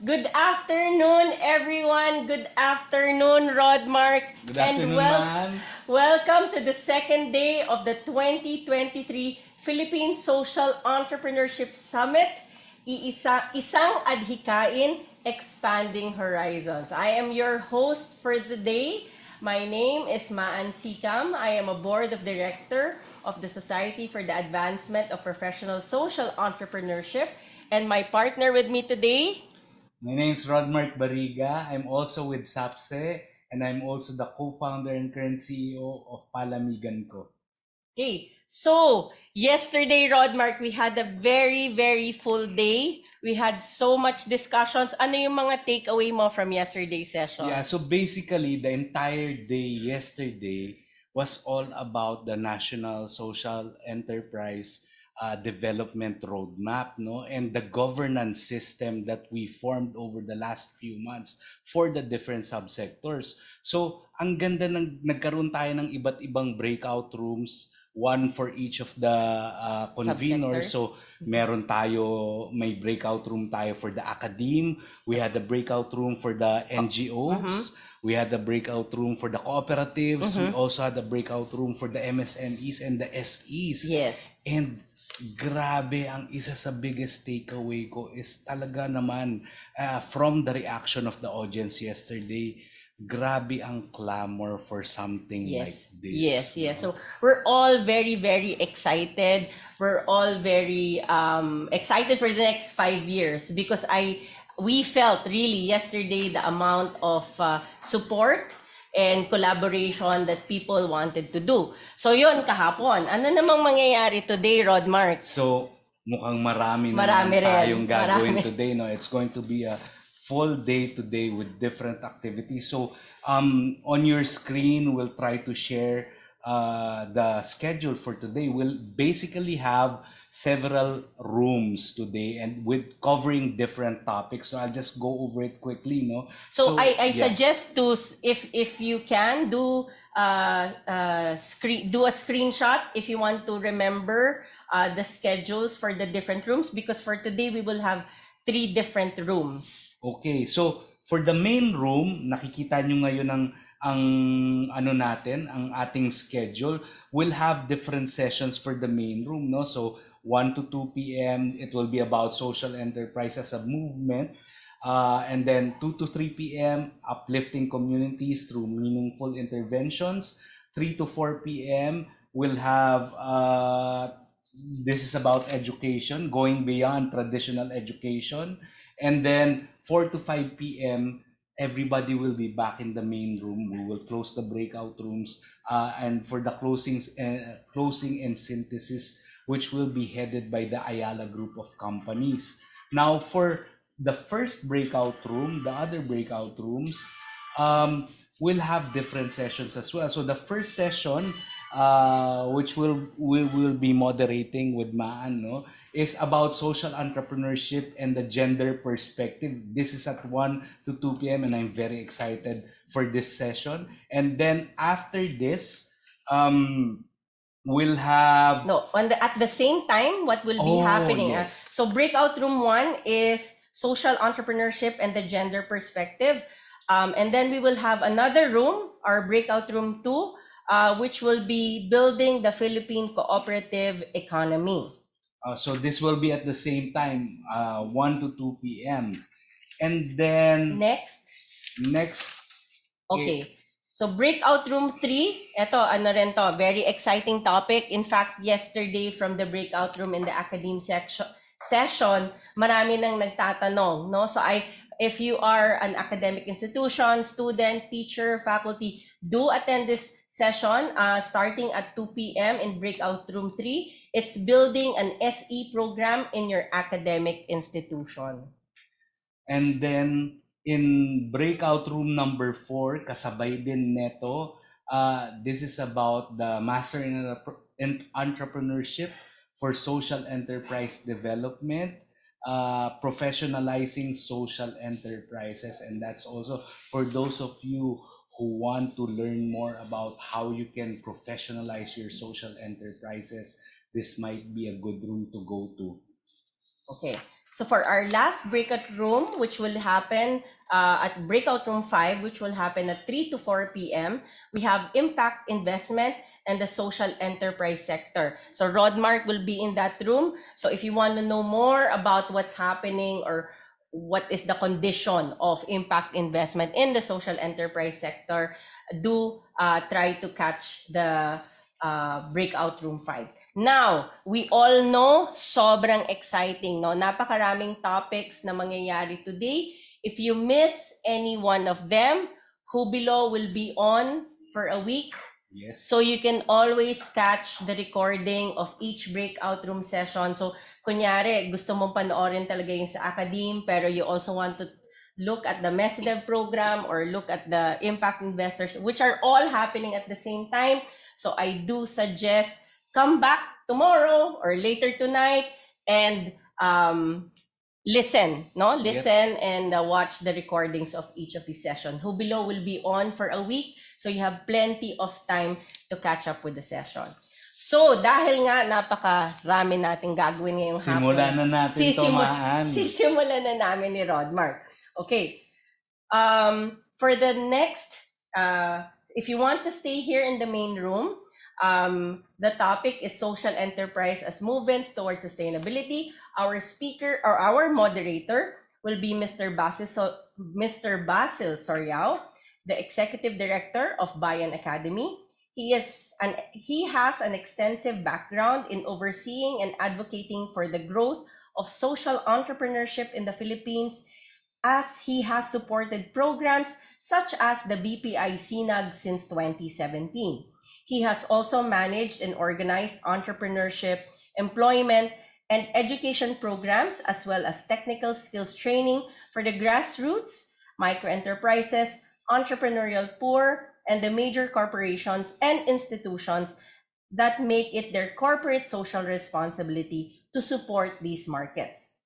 Good afternoon, everyone. Good afternoon, Rodmark. Good afternoon, ma'am. Welcome to the second day of the 2023 Philippine Social Entrepreneurship Summit, Isang Adhikain, Expanding Horizons. I am your host for the day. My name is Maan Sikam. I am a board of director of the Society for the Advancement of Professional Social Entrepreneurship. And my partner with me today, My name is Rodmark Bariga. I'm also with SAPSE, and I'm also the co-founder and current CEO of Palamigan Ko. okay, so yesterday, Rodmark, we had a very, very full day. We had so much discussions. Ano yung mga takeaway mo from yesterday's session? Yeah, so basically, the entire day yesterday was all about the National Social Enterprise Development Roadmap, no, and the governance system that we formed over the last few months for the different subsectors. So, ang ganda nagkaroon tayo ng iba't ibang breakout rooms, one for each of the conveners. So, meron tayo, may breakout room tayo for the academe. We had a breakout room for the NGOs. We had a breakout room for the cooperatives. We also had a breakout room for the MSMEs and the SEs. Yes. And grabe, ang isa sa biggest takeaway ko is talaga naman from the reaction of the audience yesterday, grabe ang clamor for something like this. Yes. So we're all very, very excited. We're all very excited for the next 5 years because we felt really yesterday the amount of support and collaboration that people wanted to do. So yun, kahapon. Ano namang mangyayari today, Rodmark? So mukhang marami tayong gagawin today. No? It's going to be a full day today with different activities. So on your screen, we'll try to share the schedule for today. We'll basically have several rooms today and with covering different topics. So I'll just go over it quickly, no? So I suggest to if you can do a screenshot if you want to remember the schedules for the different rooms because for today we will have 3 different rooms. Okay, so for the main room, nakikita nyo ngayon ang ating schedule. We'll have different sessions for the main room, no? So 1 to 2 p.m. it will be about social enterprise as a movement. And then 2 to 3 p.m. uplifting communities through meaningful interventions. 3 to 4 p.m. we'll have this is about education, going beyond traditional education. And then 4 to 5 p.m. everybody will be back in the main room. We will close the breakout rooms and for the closing and synthesis, which will be headed by the Ayala group of companies. Now, for the first breakout room, the other breakout rooms, we'll have different sessions as well. So the first session, which we will be moderating with Maan, no, is about social entrepreneurship and the gender perspective. This is at 1 to 2 p.m. and I'm very excited for this session. And then after this, we'll have at the same time what will be happening. Yes. So breakout room 1 is social entrepreneurship and the gender perspective. And then we will have another room, our breakout room 2, which will be building the Philippine cooperative economy. So this will be at the same time, 1 to 2 p.m. And then next. Okay. So breakout room 3, ito rin to, very exciting topic. In fact, yesterday from the breakout room in the academe session, marami nang nagtatanong, no? So if you are an academic institution, student, teacher, faculty, do attend this session starting at 2 p.m. in breakout room 3. It's building an SE program in your academic institution. And then in breakout room number 4, kasabay din neto, this is about the Master in Entrepreneurship for Social Enterprise Development, professionalizing social enterprises. And that's also for those of you who want to learn more about how you can professionalize your social enterprises. This might be a good room to go to. Okay. So for our last breakout room, which will happen at breakout room 5, which will happen at 3 to 4 p.m., we have impact investment and the social enterprise sector. So Rodmark will be in that room. So if you want to know more about what's happening or what is the condition of impact investment in the social enterprise sector, do try to catch the breakout room 5. Now, we all know, sobrang exciting, no? Napakaraming topics na mangyayari today. If you miss any one of them, who below will be on for a week. Yes. So you can always catch the recording of each breakout room session. So, kunyari, gusto mong panoorin talaga yung sa academe, pero you also want to look at the MESDEV program or look at the impact investors, which are all happening at the same time. So I do suggest come back tomorrow or later tonight and listen, no? Listen and watch the recordings of each of these sessions. Who below will be on for a week, so you have plenty of time to catch up with the session. So, dahil nga napakarami nating gagawin ngayong hapon. Simulan na natin tumaan. Sisimulan na namin ni Rodmark. Okay. For the next, if you want to stay here in the main room, the topic is social enterprise as movements towards sustainability. Our speaker or our moderator will be Mr. Basil Soriano, the Executive Director of Bayan Academy. He has an extensive background in overseeing and advocating for the growth of social entrepreneurship in the Philippines, as he has supported programs such as the BPI SINAG since 2017. He has also managed and organized entrepreneurship, employment, and education programs, as well as technical skills training for the grassroots, microenterprises, entrepreneurial poor, and the major corporations and institutions that make it their corporate social responsibility to support these markets.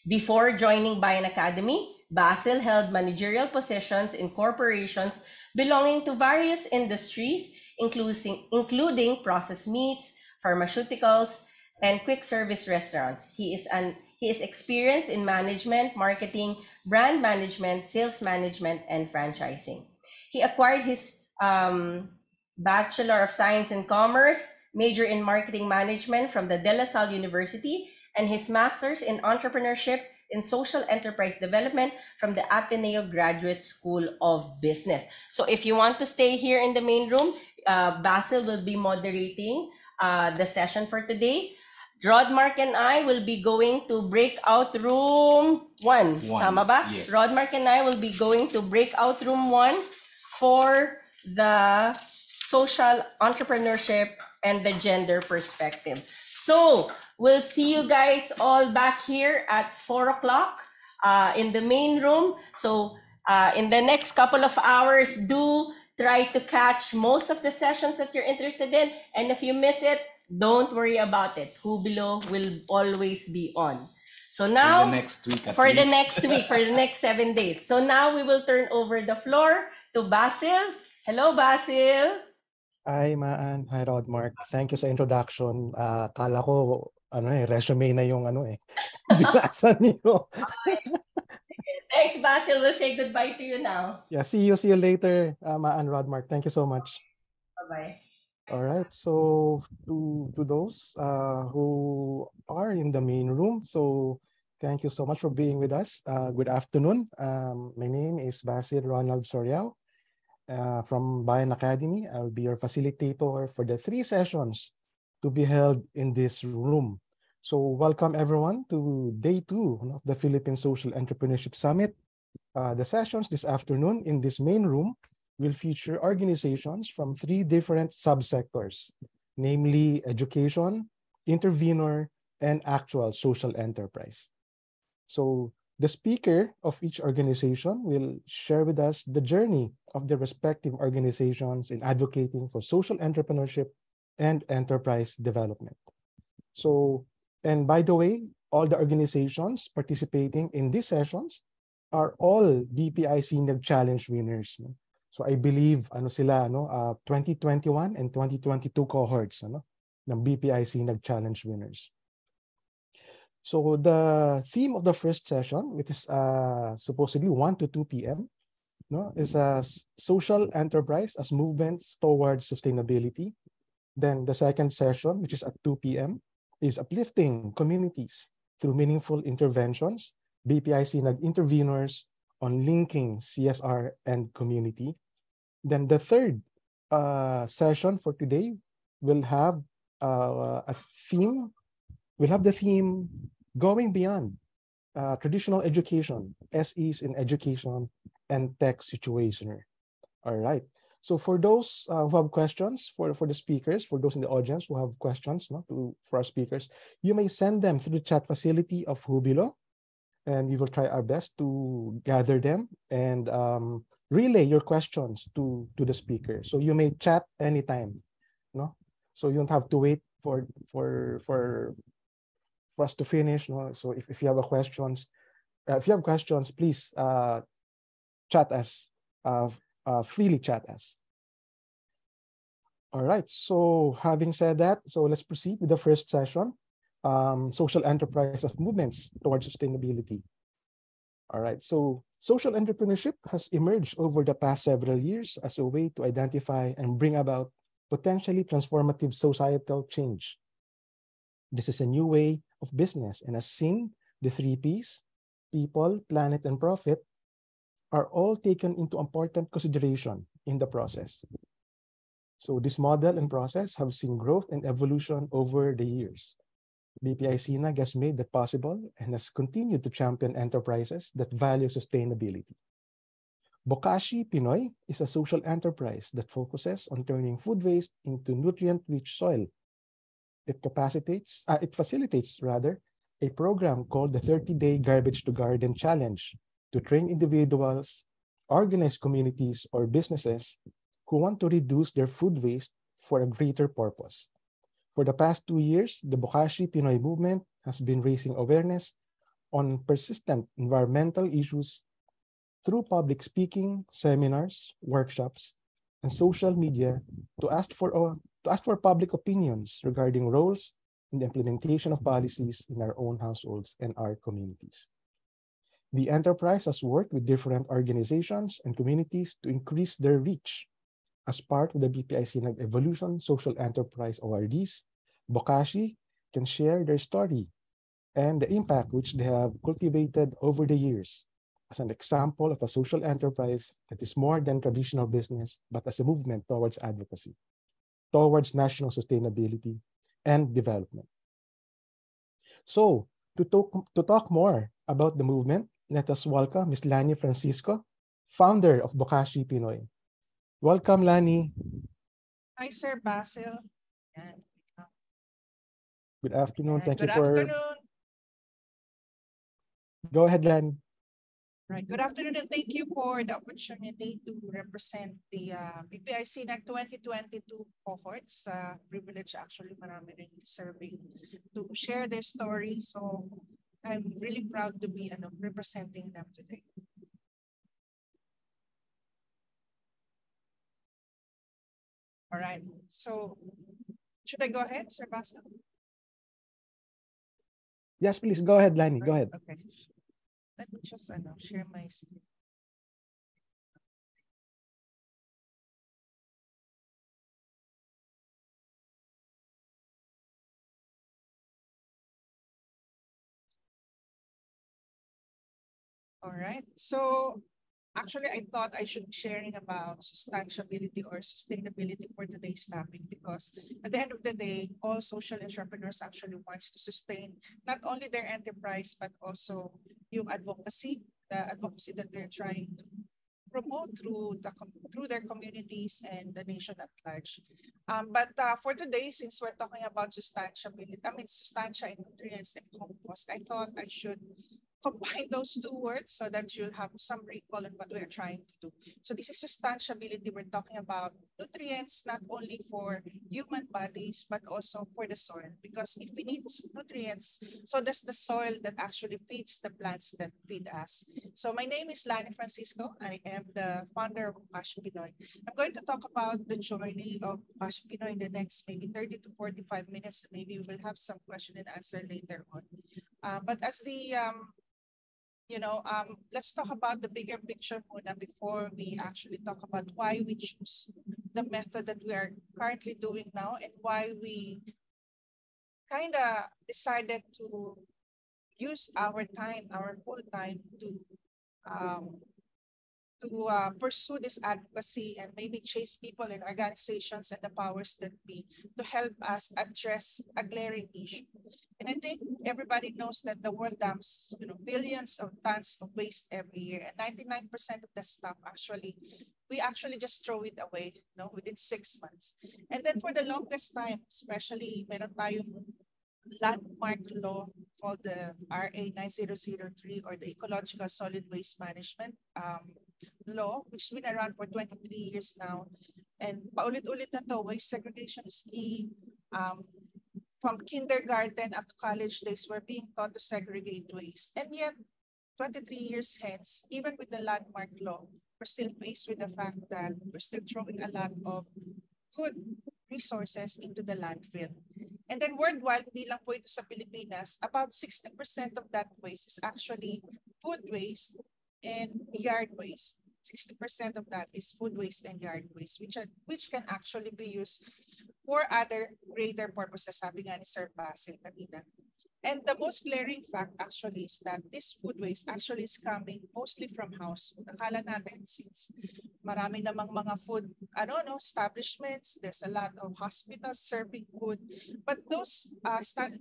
Before joining Bayan Academy, Basil held managerial positions in corporations belonging to various industries, including processed meats, pharmaceuticals, and quick service restaurants. He is experienced in management, marketing, brand management, sales management, and franchising. He acquired his Bachelor of Science in Commerce, major in Marketing Management from the De La Salle University, and his Master's in Entrepreneurship in Social Enterprise Development from the Ateneo Graduate School of Business. So if you want to stay here in the main room, Basil will be moderating the session for today. Rodmark and I will be going to breakout room 1. Tama ba? Yes. Rodmark and I will be going to breakout room 1 for the social entrepreneurship and the gender perspective. So we'll see you guys all back here at 4 o'clock in the main room. So in the next couple of hours, do try to catch most of the sessions that you're interested in. And if you miss it, don't worry about it. Who Below will always be on. So now, for the next week, for the next 7 days. So now we will turn over the floor to Basil. Hello, Basil. Hi, Maan. Hi, Rodmark. Thank you sa introduction. Kala ko, resume na yung binasa niyo. Thanks, Basil. We'll say goodbye to you now. Yeah, see you later, Maan, Rodmark. Thank you so much. Bye-bye. All right, so to those who are in the main room, so thank you so much for being with us. Good afternoon. My name is Basil Ronald Soriao from Bayan Academy. I'll be your facilitator for the 3 sessions to be held in this room. So welcome everyone to day 2 of the Philippine Social Entrepreneurship Summit. The sessions this afternoon in this main room will feature organizations from 3 different subsectors, namely education, intervenor, and actual social enterprise. So the speaker of each organization will share with us the journey of the respective organizations in advocating for social entrepreneurship and enterprise development. So, and by the way, all the organizations participating in these sessions are all BPI Senior Challenge winners. So I believe 2021 and 2022 cohorts ng BPI Senior Challenge winners. So the theme of the first session, which is supposedly 1 to 2 p.m., no, is a social enterprise as movements towards sustainability. Then the second session, which is at 2 p.m., is uplifting communities through meaningful interventions, BPIC interveners on linking CSR and community. Then the third session for today will have a theme. We'll have the theme going beyond traditional education, SEs in education, and tech situationer. All right. So for those who have questions for the speakers, for those in the audience who have questions for our speakers, you may send them through the chat facility of Hubilo, and we will try our best to gather them and relay your questions to the speaker. So you may chat anytime, no? So you don't have to wait for us to finish, no? So if you have questions, please chat us, freely chat us. All right, so having said that, so let's proceed with the first session, social enterprise of movements towards sustainability. All right, so social entrepreneurship has emerged over the past several years as a way to identify and bring about potentially transformative societal change. This is a new way of business and has seen the 3 Ps, people, planet, and profit, are all taken into important consideration in the process. So this model and process have seen growth and evolution over the years. BPI-SINAG has made that possible and has continued to champion enterprises that value sustainability. Bokashi Pinoy is a social enterprise that focuses on turning food waste into nutrient-rich soil. It facilitates a program called the 30-Day Garbage to Garden Challenge to train individuals, organized communities, or businesses who want to reduce their food waste for a greater purpose. For the past 2 years, the Bokashi Pinoy movement has been raising awareness on persistent environmental issues through public speaking, seminars, workshops, and social media to ask for public opinions regarding roles in the implementation of policies in our own households and our communities. The enterprise has worked with different organizations and communities to increase their reach. As part of the BPI-SINAG Evolution Social Enterprise Awardees, Bokashi can share their story and the impact which they have cultivated over the years as an example of a social enterprise that is more than traditional business, but as a movement towards advocacy, towards national sustainability and development. So, to talk more about the movement, let us welcome Ms. Lanie Francisco, founder of Bokashi Pinoy. Welcome, Lanie. Hi, Sir Basil. And, Good afternoon. Thank you good for... afternoon. Go ahead, Lanie. Right. Good afternoon, and thank you for the opportunity to represent the BPI-SINAG 2022 cohorts. Privilege actually marami rin serving to share their story. So I'm really proud to be representing them today. All right. So should I go ahead, Sir Basil? Yes, please. Go ahead, Lanie. Go ahead. Okay. Let me just share my screen. All right. So actually, I thought I should be sharing about sustainability or sustainability for today's topic because at the end of the day, all social entrepreneurs actually wants to sustain not only their enterprise, but also yung advocacy, the advocacy that they're trying to promote through their communities and the nation at large. But for today, since we're talking about sustainability, sustancia and nutrients and compost, I thought I should combine those two words so that you'll have some recall on what we're trying to do. So this is sustainability. We're talking about nutrients, not only for human bodies, but also for the soil. Because if we need nutrients, so does the soil that actually feeds the plants that feed us. So my name is Lanie Francisco. I am the founder of Bokashi Pinoy. I'm going to talk about the journey of Bokashi Pinoy in the next maybe 30 to 45 minutes. Maybe we will have some question and answer later on. But as the let's talk about the bigger picture muna before we actually talk about why we choose the method that we are currently doing now and why we kind of decided to use our time, our full time um, to pursue this advocacy and maybe chase people and organizations and the powers that be to help us address a glaring issue. And I think everybody knows that the world dumps, billions of tons of waste every year, and 99% of the stuff we actually just throw it away, within 6 months. And then for the longest time, especially meron tayong landmark law called the RA 9003 or the Ecological Solid Waste Management law, which has been around for 23 years now. And paulit-ulit na to, waste segregation is key. From kindergarten up to college days, we're being taught to segregate waste. And yet, 23 years hence, even with the landmark law, we're still faced with the fact that we're still throwing a lot of good resources into the landfill. And then worldwide, hindi lang po ito sa Pilipinas, about 60% of that waste is actually food waste and yard waste. 60% of that is food waste and yard waste, which can actually be used for other greater purposes, sabi nga ni Sir Basil kanina. And the most glaring fact actually is that this food waste actually is coming mostly from household. Akala natin since marami namang mga food establishments, there's a lot of hospitals serving food, but those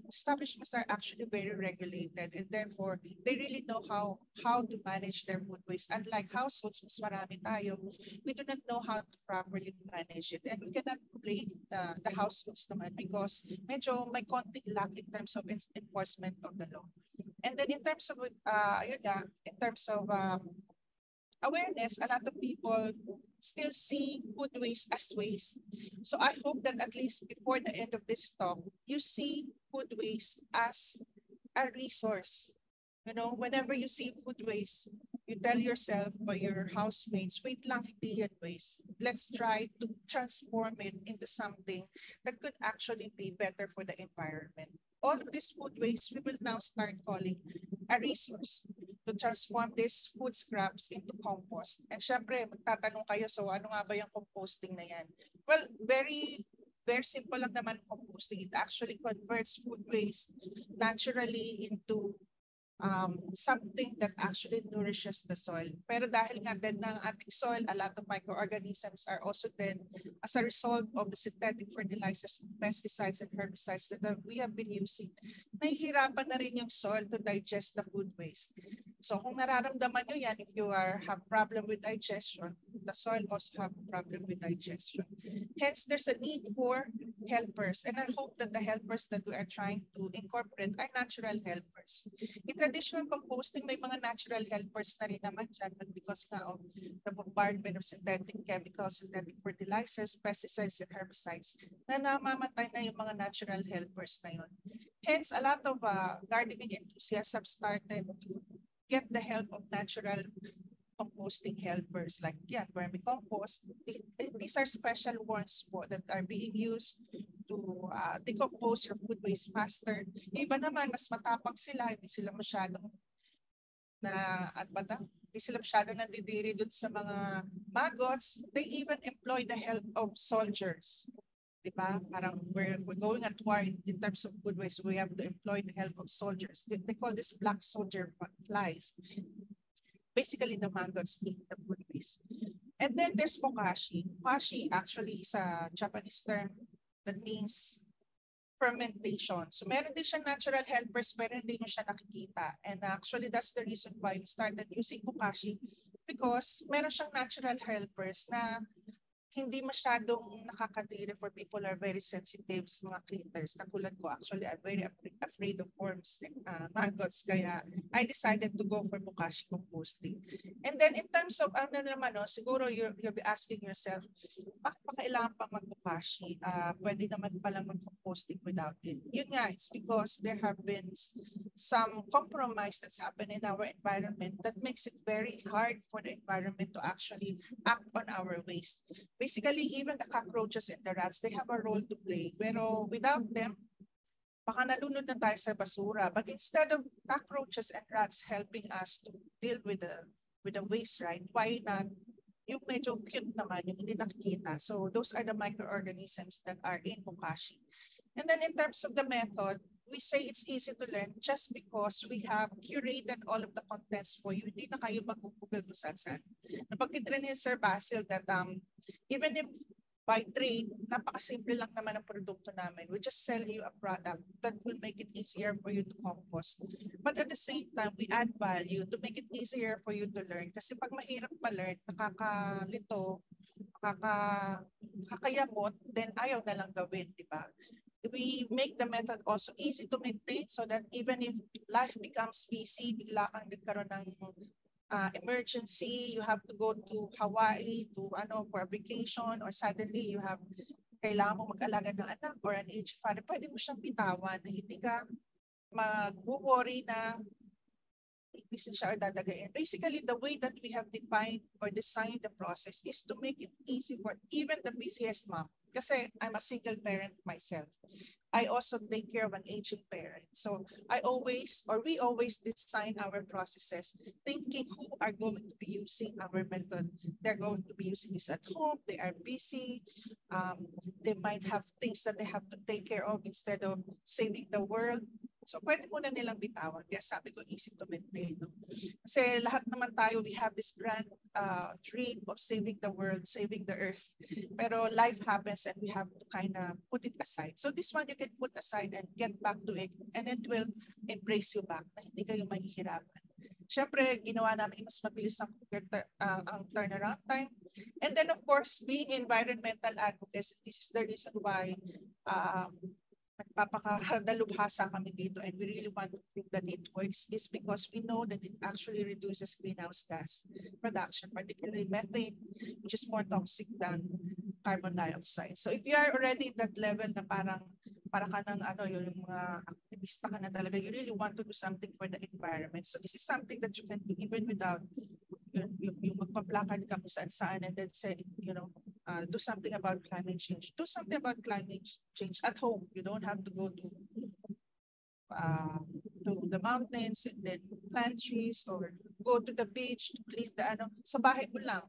establishments are actually very regulated, and therefore they really know how to manage their food waste. Unlike households, mas marami tayo, we do not know how to properly manage it, and we cannot blame the households naman because medyo may konting lack in terms of enforcement of the law. And then in terms of awareness, a lot of people still see food waste as waste. So I hope that at least before the end of this talk, you see food waste as a resource. Whenever you see food waste, you tell yourself or your housemates, wait lang, hindi yan waste. Let's try to transform it into something that could actually be better for the environment. All of this food waste, we will now start calling a resource to transform these food scraps into compost. And syempre, magtatanong kayo, so ano nga ba yung composting na yan? Well, very very simple lang naman composting. It actually converts food waste naturally into something that actually nourishes the soil. Pero dahil nga dead ng ating soil, a lot of microorganisms are also dead as a result of the synthetic fertilizers, pesticides, and herbicides that we have been using. Nahihirapan na rin yung soil to digest the food waste. So kung nararamdaman nyo yan, if you have problem with digestion, the soil also have problem with digestion. Hence, there's a need for helpers. And I hope that the helpers that we are trying to incorporate are natural helpers. In traditional composting, may mga natural helpers na rin naman dyan, but because nga of the bombardment of synthetic chemicals, synthetic fertilizers, pesticides, and herbicides, na namamatay na yung mga natural helpers na yun. Hence, a lot of gardening enthusiasts have started to get the help of natural composting helpers like vermicompost. These are special worms that are being used to decompose your food waste faster. Iba naman, mas matapang sila, hindi sila masyadong nandidiri dun sa mga maggots. They even employ the help of soldiers. Diba? Parang we're going at war in terms of food waste. We have to employ the help of soldiers. They call this black soldier flies. Basically, the maggots eat the food waste. And then there's bokashi. Bokashi actually is a Japanese term that means fermentation. So meron din siyang natural helpers pero hindi mo siya nakikita. And actually, that's the reason why we started using bokashi because meron siyang natural helpers na hindi masyadong nakakadiri for people are very sensitive sa mga critters. Katulad ko, actually, I'm very afraid of worms and maggots. Kaya I decided to go for bokashi composting. And then in terms of siguro you'll be asking yourself, bakit pa kailangan pa mag-bokashi? Pwede naman palang mag-composting without it. Yun nga, it's because there have been some compromise that's happened in our environment that makes it very hard for the environment to actually act on our waste. Basically, even the cockroaches and the rats, they have a role to play. Pero without them, baka nalunod na tayo sa basura. But instead of cockroaches and rats helping us to deal with the waste, right? Why not yung medyo cute naman, yung hindi nakikita. So those are the microorganisms that are in Bokashi. And then in terms of the method, we say it's easy to learn just because we have curated all of the contents for you. Hindi na kayo mag-google kung saan-saan. Napagkita rin ni Sir Basil that even if by trade, napakasimple lang naman ang produkto namin. We just sell you a product that will make it easier for you to compost. But at the same time, we add value to make it easier for you to learn. Kasi pag mahirap pa-learn, nakakalito, nakakayamot, then ayaw na lang gawin, di ba? We make the method also easy to maintain so that even if life becomes busy, bigla kang nagkaroon ng emergency, you have to go to Hawaii for a vacation, or suddenly you have kailangan mo mag-alaga ng anak or an aged father, pwede mo siyang bitawan na hindi ka mag-worry na ipisin siya or dadagayin. Basically, the way that we have defined or designed the process is to make it easy for even the busiest mom. Kasi I'm a single parent myself. I also take care of an aging parent. So we always design our processes thinking who are going to be using our method. They're going to be using this at home. They are busy. They might have things that they have to take care of instead of saving the world. So pwede mo na nilang bitawan. Kaya sabi ko, easy to maintain. No? Kasi lahat naman tayo, we have this grand dream of saving the world, saving the earth. Pero life happens and we have to kind of put it aside. So this one you can put aside and get back to it, and it will embrace you back na hindi kayo mahihirapan. Siyempre, ginawa namin mas mabilis ang turnaround time. And then of course, being environmental advocates, this is the reason why nagpapakadalubhasa kami dito, and we really want to prove that it works, is because we know that it actually reduces greenhouse gas production, particularly methane, which is more toxic than carbon dioxide. So if you are already in that level na para ka ng yung mga aktivista ka na talaga, you really want to do something for the environment. So this is something that you can do even without yung magpa-plakad ka kung saan-saan and then say, do something about climate change. Do something about climate change at home. You don't have to go to the mountains and then plant trees or go to the beach to clean sa bahay mo lang.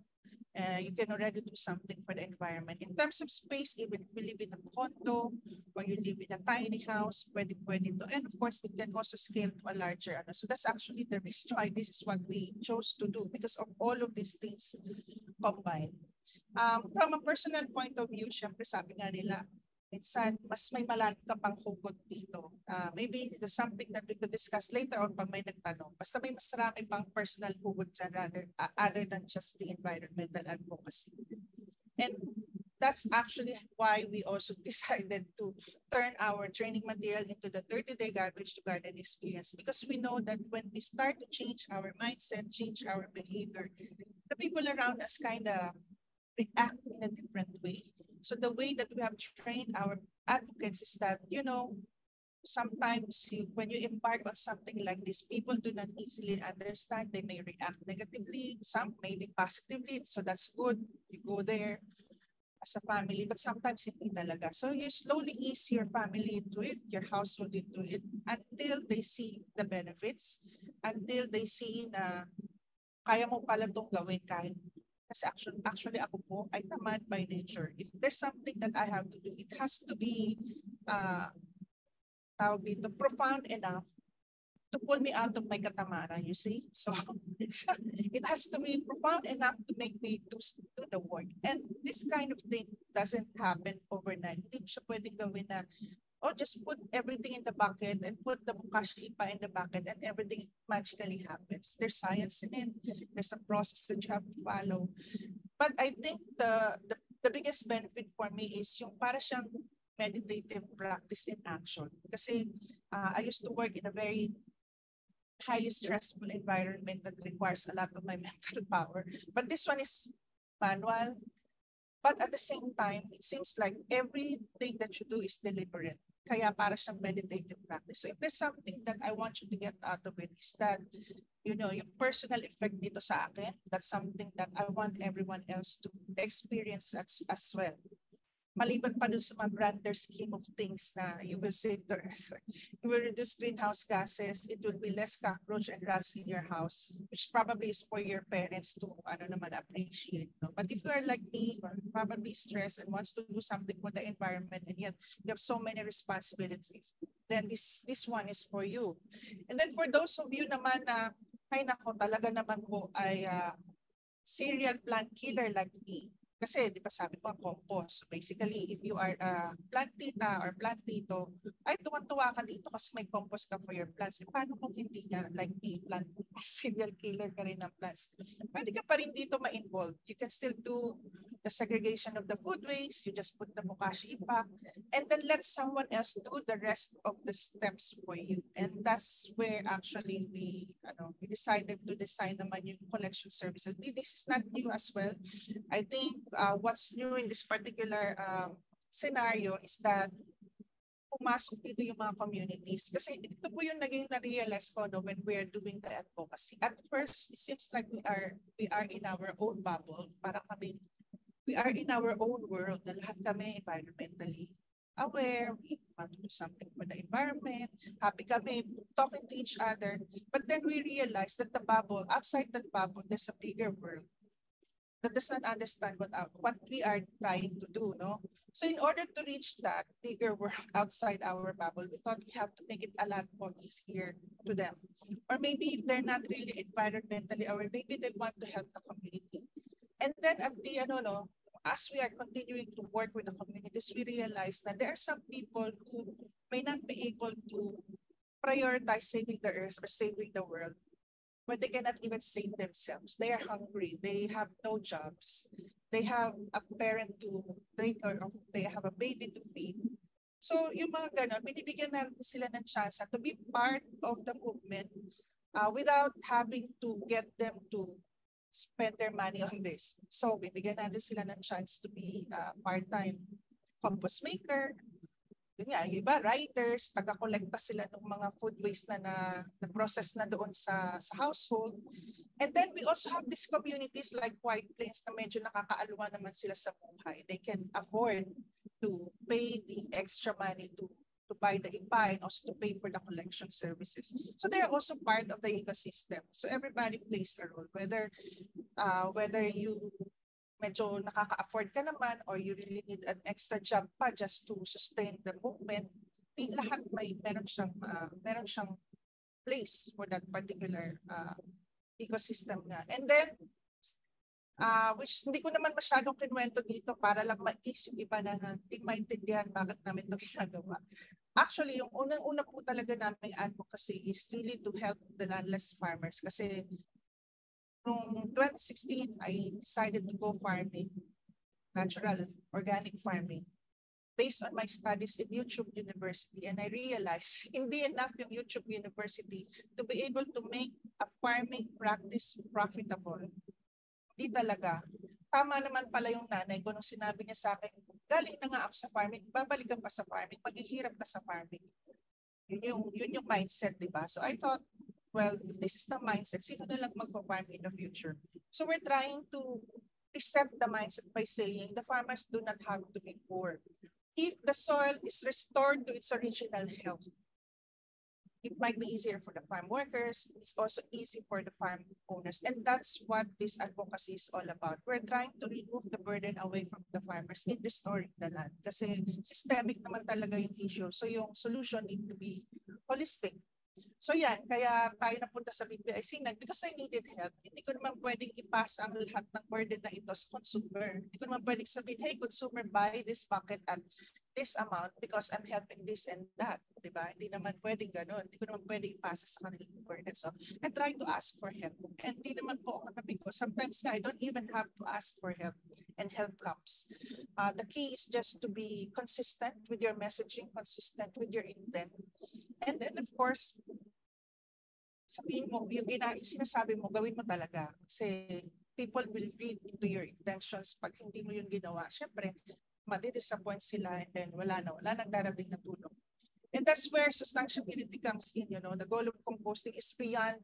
You can already do something for the environment. In terms of space, even if you live in a condo or you live in a tiny house, pwede to. And of course, it can also scale to a larger. So that's actually the reason why this is what we chose to do, because of all of these things combined. From a personal point of view, syempre sabi nga nila, minsan mas may malalim ka pang hugot dito. Maybe there's something that we could discuss later on pag may nagtanong. Basta may mas marami pang personal hugot dyan other than just the environmental advocacy. And that's actually why we also decided to turn our training material into the 30-day garbage to garden experience, because we know that when we start to change our mindset, change our behavior, the people around us kind of react in a different way. So the way that we have trained our advocates is that, sometimes when you embark on something like this, people do not easily understand. They may react negatively, some maybe positively. So that's good. You go there as a family, but sometimes hindi talaga. So you slowly ease your family into it, your household into it, until they see the benefits, until they see na kaya mo pala itong gawin kahit. Kasi actually ako po ay tamad by nature. If there's something that I have to do, it has to be profound enough to pull me out of my katamaran, you see? So it has to be profound enough to make me do the work. And this kind of thing doesn't happen overnight. Hindi siya pwedeng gawin na, just put everything in the bucket and put the Bokashi in the bucket and everything magically happens. There's science in it. There's a process that you have to follow. But I think the biggest benefit for me is yung para siyang meditative practice in action. Kasi I used to work in a very highly stressful environment that requires a lot of my mental power. But this one is manual. But at the same time, it seems like everything that you do is deliberate. Kaya para siyang meditative practice. So if there's something that I want you to get out of it, is that, yung personal effect dito sa akin, that's something that I want everyone else to experience as well. maliban pa dun sa mga grander scheme of things na you will save the earth, you will reduce greenhouse gases, it will be less cockroach and rats in your house, which probably is for your parents to appreciate. No? But if you are like me, or probably stressed and wants to do something for the environment, and yet you have so many responsibilities, then this one is for you. And then for those of you naman na, ay nako, talaga naman po ay serial plant killer like me. Kasi, di ba sabi ko, compost. So basically, if you are a plant tita or plant tito, ay tuwan-tuwa ka dito kasi may compost ka for your plants. E paano kung hindi nga, like me, plant serial killer ka rin ng plants? Pwede ka pa rin dito ma-involve. You can still do the segregation of the food waste. You just put the Bokashi impact and then let someone else do the rest of the steps for you. And that's where actually we decided to design naman yung collection services. This is not new as well. I think what's new in this particular scenario is that pumasok dito yung mga communities. Kasi ito po yung naging na-realize ko when we are doing the advocacy. At first, it seems like we are in our own bubble. Para kami, we are in our own world na lahat kami environmentally aware, we want to do something for the environment, happy kami, talking to each other. But then we realize that the bubble, outside that bubble, there's a bigger world that does not understand what we are trying to do, no? So in order to reach that bigger world outside our bubble, we thought we have to make it a lot more easier to them. Or maybe if they're not really environmentally aware, maybe they want to help the community. And then at the as we are continuing to work with the communities, we realize that there are some people who may not be able to prioritize saving the earth or saving the world, but they cannot even save themselves. They are hungry. They have no jobs. They have a parent to take or they have a baby to feed. So yung mga ganon, binibigyan natin sila ng chance to be part of the movement without having to get them to spend their money on this. So bibigyan natin sila ng chance to be part-time compost maker. Yun nga, yung iba, writers, taga-kolekta sila ng mga food waste na process na doon sa household. And then we also have these communities like White Plains na medyo nakakaaluwa naman sila sa buhay. They can afford to pay the extra money to buy the ipa and also to pay for the collection services. So they are also part of the ecosystem. So everybody plays a role, whether you medyo nakaka-afford ka naman or you really need an extra job pa just to sustain the movement, lahat meron siyang place for that particular ecosystem nga. And then, which hindi ko naman masyadong kinuwento dito para lang mais yung iba na hindi maintindihan bakit namin ito ginagawa. Actually, yung unang-una po talaga namin advocacy is really to help the landless farmers kasi noong 2016, I decided to go farming, natural, organic farming, based on my studies in YouTube University. And I realized hindi enough yung YouTube University to be able to make a farming practice profitable. Hindi talaga. Tama naman pala yung nanay ko nung sinabi niya sa akin, galing na nga ako sa farming, babalikan pa sa farming, maghihirap ka sa farming. Yun yung mindset, di ba? So I thought, well, if this is the mindset, sino na lang magpa-farm in the future? So we're trying to reset the mindset by saying the farmers do not have to be poor. If the soil is restored to its original health, it might be easier for the farm workers. It's also easy for the farm owners. And that's what this advocacy is all about. We're trying to remove the burden away from the farmers in restoring the land. Kasi systemic naman talaga yung issue. So yung solution need to be holistic. So yan, kaya tayo napunta sa BPIC because I needed help. Hindi ko naman pwedeng ipasa ang lahat ng burden na ito sa consumer. Hindi ko naman pwedeng sabihin, hey consumer, buy this bucket at this amount because I'm helping this and that. Diba? Hindi naman pwedeng ganun. Hindi ko naman pwedeng ipasa sa kanilang burden. So I try to ask for help. And hindi naman po ako nabigo. Sometimes I don't even have to ask for help and help comes. The key is just to be consistent with your messaging, consistent with your intent. And then of course, sabihin mo, yung sinasabi mo, gawin mo talaga. Kasi people will read into your intentions. Pag hindi mo yung ginawa, syempre, madi-disappoint sila and then wala nang darating na tulong. And that's where sustainability comes in, The goal of composting is beyond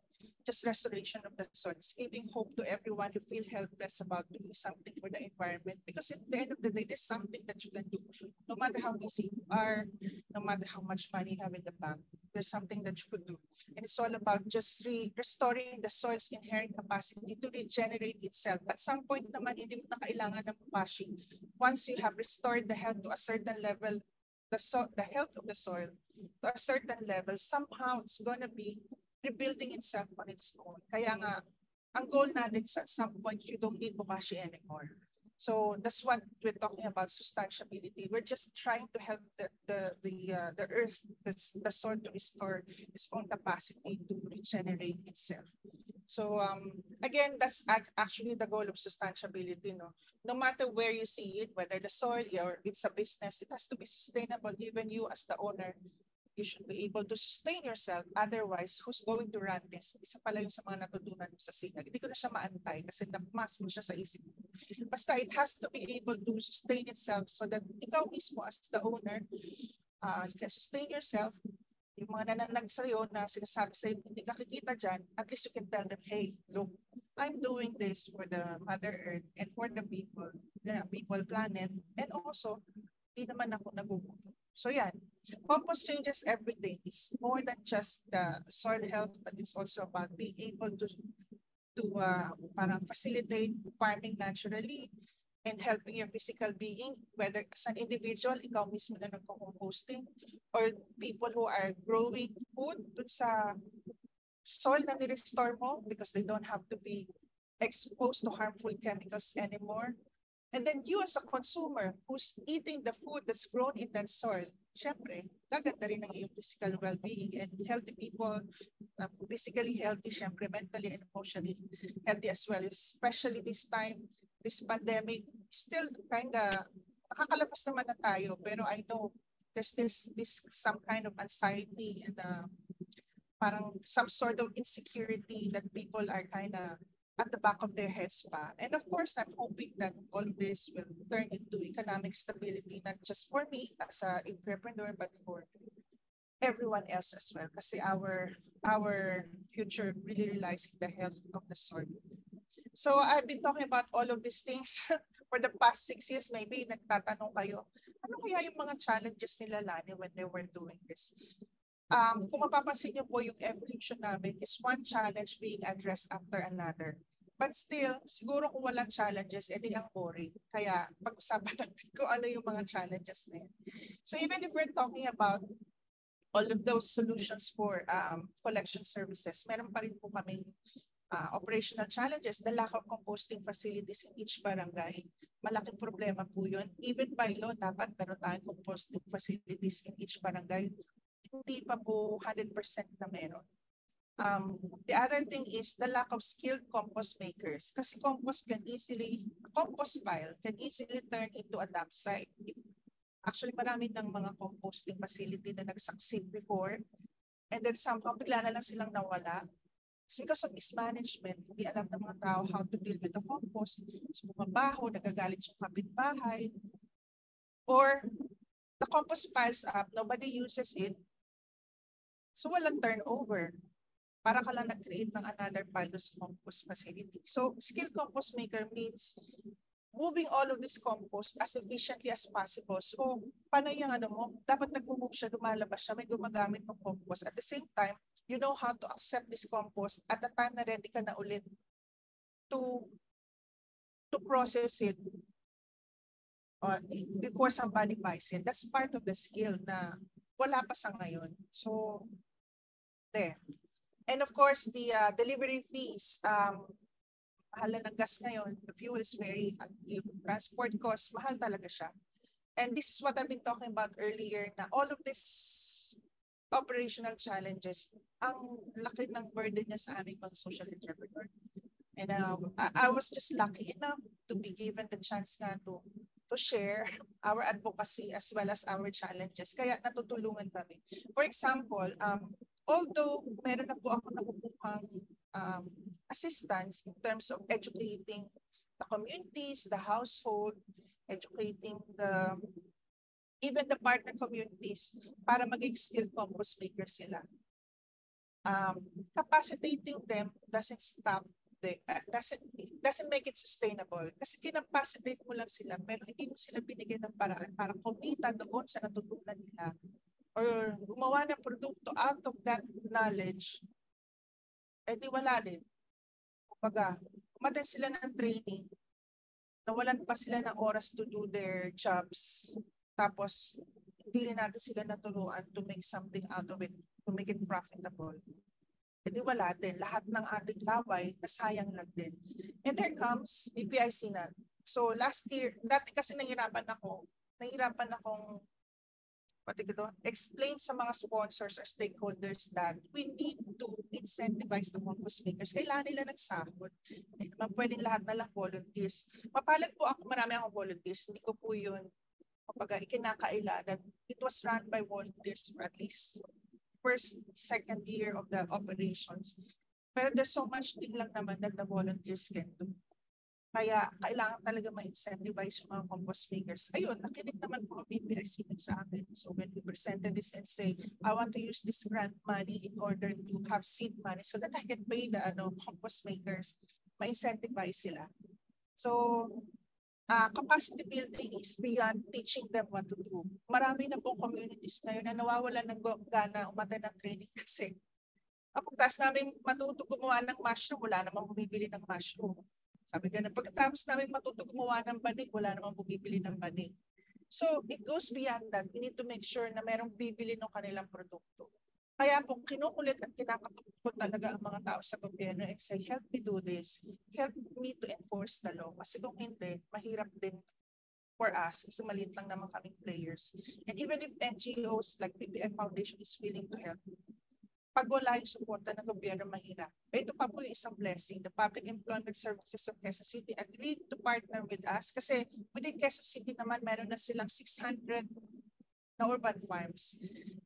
just restoration of the soil. It's giving hope to everyone who feel helpless about doing something for the environment. Because at the end of the day, there's something that you can do. No matter how busy you are, no matter how much money you have in the bank, there's something that you could do. And it's all about just restoring the soil's inherent capacity to regenerate itself. At some point naman, hindi mo na kailangan ng bokashi. Once you have restored the health to a certain level, the health of the soil to a certain level, somehow it's gonna be rebuilding itself on its own. Kaya nga, ang goal natin is at some point, you don't need bokashi anymore. So that's what we're talking about, sustainability. We're just trying to help the earth, the soil to restore its own capacity to regenerate itself. So again, that's actually the goal of sustainability. No matter where you see it, whether the soil or it's a business, it has to be sustainable. Even you as the owner, you should be able to sustain yourself. Otherwise, who's going to run this? Isa pala yung sa mga natutunan mo sa sinag. Hindi ko na siya maantay kasi namas mo siya sa isip mo. Basta it has to be able to sustain itself so that ikaw mismo as the owner, you can sustain yourself. Yung mga nananag sa'yo na sinasabi sa'yo, hindi ka kikita dyan, at least you can tell them, hey, look, I'm doing this for the Mother Earth and for the people planet, and also, hindi naman ako nagugutom. So yan, compost changes everything. It's more than just the soil health, but it's also about being able to parang facilitate farming naturally and helping your physical being, whether as an individual, ikaw mismo na nagko-composting, or people who are growing food dun sa soil na ni-restore mo because they don't have to be exposed to harmful chemicals anymore. And then you as a consumer who's eating the food that's grown in that soil, syempre, gaganda rin ang iyong physical well-being, and healthy people, physically healthy, syempre, mentally and emotionally healthy as well. Especially this time, this pandemic, still kinda, nakakalabas naman na tayo, pero I know there's this some kind of anxiety and parang some sort of insecurity that people are kinda at the back of their heads pa. And of course, I'm hoping that all this will turn into economic stability, not just for me as an entrepreneur, but for everyone else as well. Kasi our future really relies in the health of the soil. So I've been talking about all of these things for the past 6 years. Maybe nagtatanong kayo, ano kaya yung mga challenges nila, Lanie, when they were doing this? Kung mapapansin niyo po, yung evolution namin is one challenge being addressed after another. But still, siguro kung walang challenges, edi ang boring. Kaya pag-usapan natin kung ano yung mga challenges na yan. So even if we're talking about all of those solutions for collection services, meron pa rin po kaming operational challenges. The lack of composting facilities in each barangay. Malaking problema po yun. Even by law, dapat meron tayong composting facilities in each barangay. Hindi pa po 100% na meron. The other thing is the lack of skilled compost makers. Kasi compost pile can easily turn into a dump site. Actually, marami ng mga composting facility na nag-succeed before, and then somehow bigla na lang silang nawala. It's because of mismanagement. Hindi alam ng mga tao how to deal with the compost. So, bumabaho, nagagalit yung kapitbahay. Or the compost piles up, nobody uses it. So, walang turnover. Para ka lang nag-create ng another pile sa compost facility. So, skilled compost maker means moving all of this compost as efficiently as possible. So, paano yung mo? Dapat nag-move siya, lumalabas siya, may gumagamit ng compost. At the same time, you know how to accept this compost at the time na ready ka na ulit to process it before somebody buys it. That's part of the skill na wala pa sa ngayon. So, there. And of course, the delivery fees, mahal na ng gas ngayon, the fuel is yung transport cost, mahal talaga siya. And this is what I've been talking about earlier, na all of these operational challenges, ang laki ng burden niya sa aming mga social entrepreneur. And I was just lucky enough to be given the chance nga to share our advocacy as well as our challenges. Kaya natutulungan kami. For example, although meron na po ako nakukuhang assistance in terms of educating the communities, the household, educating even the partner communities para maging skilled compost makers sila. capacitating them doesn't stop doesn't make it sustainable. Kasi kinapacitate mo lang sila pero hindi mo sila binigyan ng paraan para kumita doon sa natutunan nila or gumawa ng produkto out of that knowledge, di wala din. Kumbaga, umaten sila ng training, nawalan pa sila ng oras to do their jobs, tapos hindi rin natin sila naturuan to make something out of it, to make it profitable. Di wala din. Lahat ng ating laway, nasayang lang din. And there comes BPIC na. So last year, dati kasi nahirapan akong explain sa mga sponsors or stakeholders that we need to incentivize the campus makers. Kailangan nila ng sahod. Hindi naman pwedeng lahat na lang volunteers. Mapalad po ako, marami akong volunteers. Hindi ko po yun kapag ikinakaila that it was run by volunteers for at least first, second year of the operations. Pero there's so much thing lang naman that the volunteers can do. Kaya kailangan talaga ma-incentivize yung mga compost makers. Ayun, nakinig naman po ang BPIC sa akin. So when we presented this and say, I want to use this grant money in order to have seed money so that I can pay the compost makers, ma-incentivize sila. So capacity building is beyond teaching them what to do. Marami na pong communities ngayon na nawawalan ng gana umattend ng training kasi pagkatapos namin matuto gumawa ng mushroom, wala namang bumibili ng mushroom. Sabi ganun, pagkatapos namin matuto gumawa ng banig, wala namang bumibili ng banig. So it goes beyond that. We need to make sure na merong bibili ng kanilang produkto. Kaya po kinukulit at kinakatakot ko talaga ang mga tao sa gobyerno and say, help me do this. Help me to enforce the law. Kasi kung hindi, mahirap din for us kasi maliit lang naman kaming players. And even if NGOs like PBI Foundation is willing to help, pag wala yung suporta ng gobyerno, mahirap. Ito pa po yung isang blessing. The Public Employment Services of Quezon City agreed to partner with us kasi within Quezon City naman, meron na silang 600 na urban farms.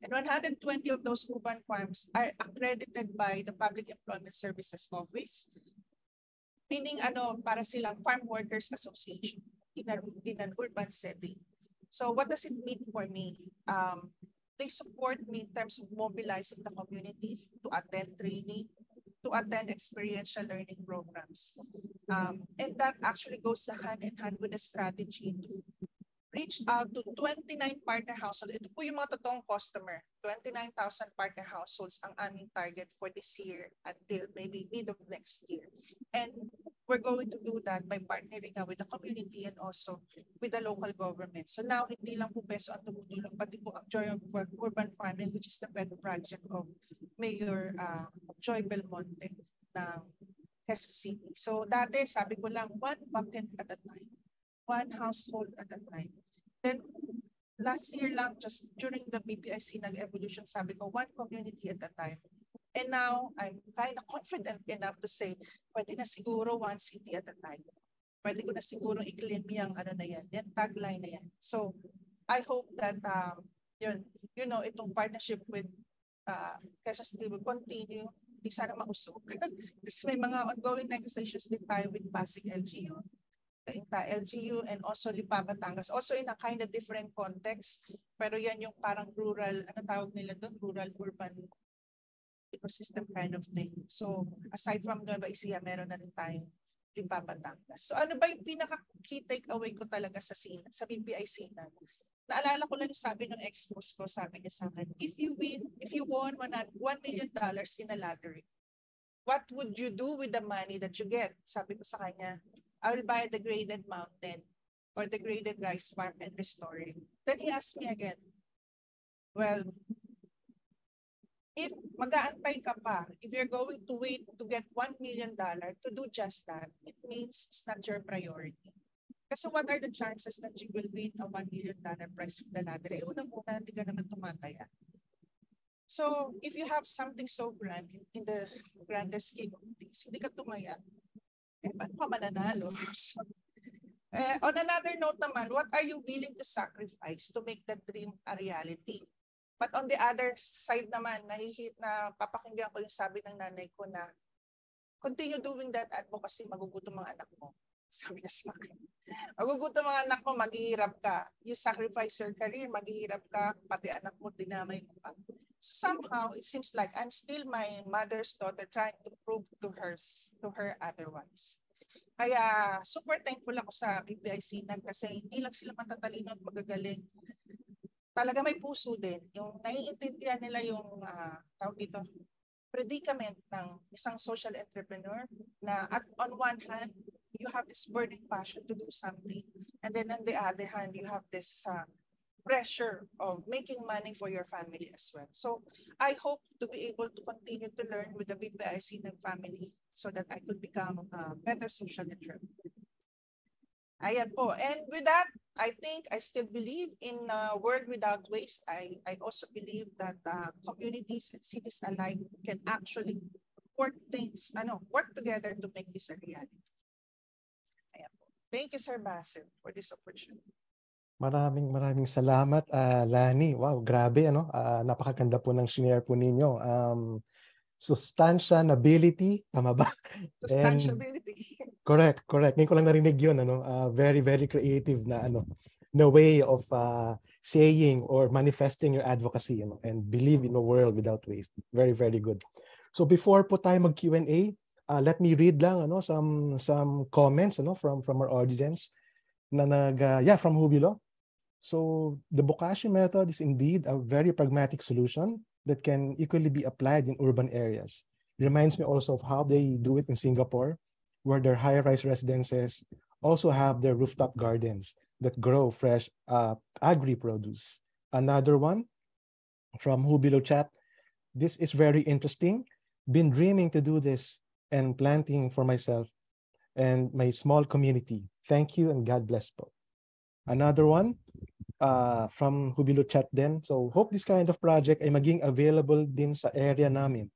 And 120 of those urban farms are accredited by the Public Employment Services Office, meaning para silang Farm Workers Association in an urban setting. So what does it mean for me? They support me in terms of mobilizing the community to attend training, to attend experiential learning programs. And that actually goes hand in hand with the strategy to reach out to 29 partner households. Ito po yung mga totoong customer. 29,000 partner households ang aming target for this year until maybe mid of next year. And we're going to do that by partnering with the community and also with the local government. So now, hindi lang po peso ang tumutulong, pati po ang Joy of Urban Farming, which is the pet project of Mayor Joy Belmonte ng Quezon City. So dati, sabi ko lang, one bucket at a time. One household at a time. Then last year lang, just during the BPIC nag-evolution, sabi ko, one community at a time. And now, I'm kind of confident enough to say, pwede na siguro one city at a time. Pwede ko na siguro i-claim yung yan tagline na yan. So, I hope that, itong partnership with Quezon City will continue. Di sana mausog. Kasi may mga ongoing negotiations din tayo with Pasig LGU. LGU and also Lipa, Batangas, also in a kind of different context, pero yan yung parang rural, tawag nila doon, rural-urban ecosystem kind of thing. So aside from Nueva Ecija, meron na rin tayong Lipa, Batangas. So ano ba yung pinaka-key takeaway ko talaga sa BPI Sinan? Naalala ko lang yung sabi ng ex-boss ko, sabi niya sa akin, if you won $1 million in a lottery, what would you do with the money that you get? Sabi ko sa kanya, I will buy the graded mountain or the graded rice farm and restore it. Then he asked me again, well, if mag-aantay ka pa, if you're going to wait to get $1 million to do just that, it means it's not your priority. Kasi what are the chances that you will win a $1 million prize from the lottery? Unang-una, hindi ka naman tumataya. So if you have something so grand in the grander scheme of things, hindi ka tumaya, paano ka mananalo? On another note naman, what are you willing to sacrifice to make that dream a reality? But on the other side naman, papakinggan ko yung sabi ng nanay ko na continue doing that advocacy, magugutom mga anak mo. Sabi niya sa akin. Magugutom mga anak mo, maghihirap ka. You sacrifice your career, maghihirap ka, pati anak mo, dinamay mo pa. So somehow it seems like I'm still my mother's daughter trying to prove to her otherwise. Kaya super thankful ako sa BPIC kasi hindi lang sila matatalino at magagaling. Talaga may puso din. Yung naiintindihan nila yung tawag dito, predicament ng isang social entrepreneur na at on one hand, you have this burning passion to do something. And then on the other hand, you have this pressure of making money for your family as well. So I hope to be able to continue to learn with the BPIC family so that I could become a better social entrepreneur. Ayan po. And with that, I think I still believe in a world without waste. I also believe that communities and cities alike can actually work together to make this a reality. Ayan po. Thank you, Sir Basil, for this opportunity. Maraming salamat, Lanie. Wow, grabe, ano? Napakaganda po ng share po ninyo. Substantiability, tama ba? Substantiability. Correct. Ngayon ko lang narinig yun, ano? Very, very creative na, no way of saying or manifesting your advocacy, and believe in a world without waste. Very, very good. So before po tayo mag Q&A, let me read lang, some comments, from our audience na from Jubilo. So the Bokashi method is indeed a very pragmatic solution that can equally be applied in urban areas. It reminds me also of how they do it in Singapore, where their high-rise residences also have their rooftop gardens that grow fresh agri-produce. Another one from Jubilo Chat. This is very interesting. Been dreaming to do this and planting for myself and my small community. Thank you and God bless po. Another one from Jubilo Chat din. So hope this kind of project ay maging available din sa area namin.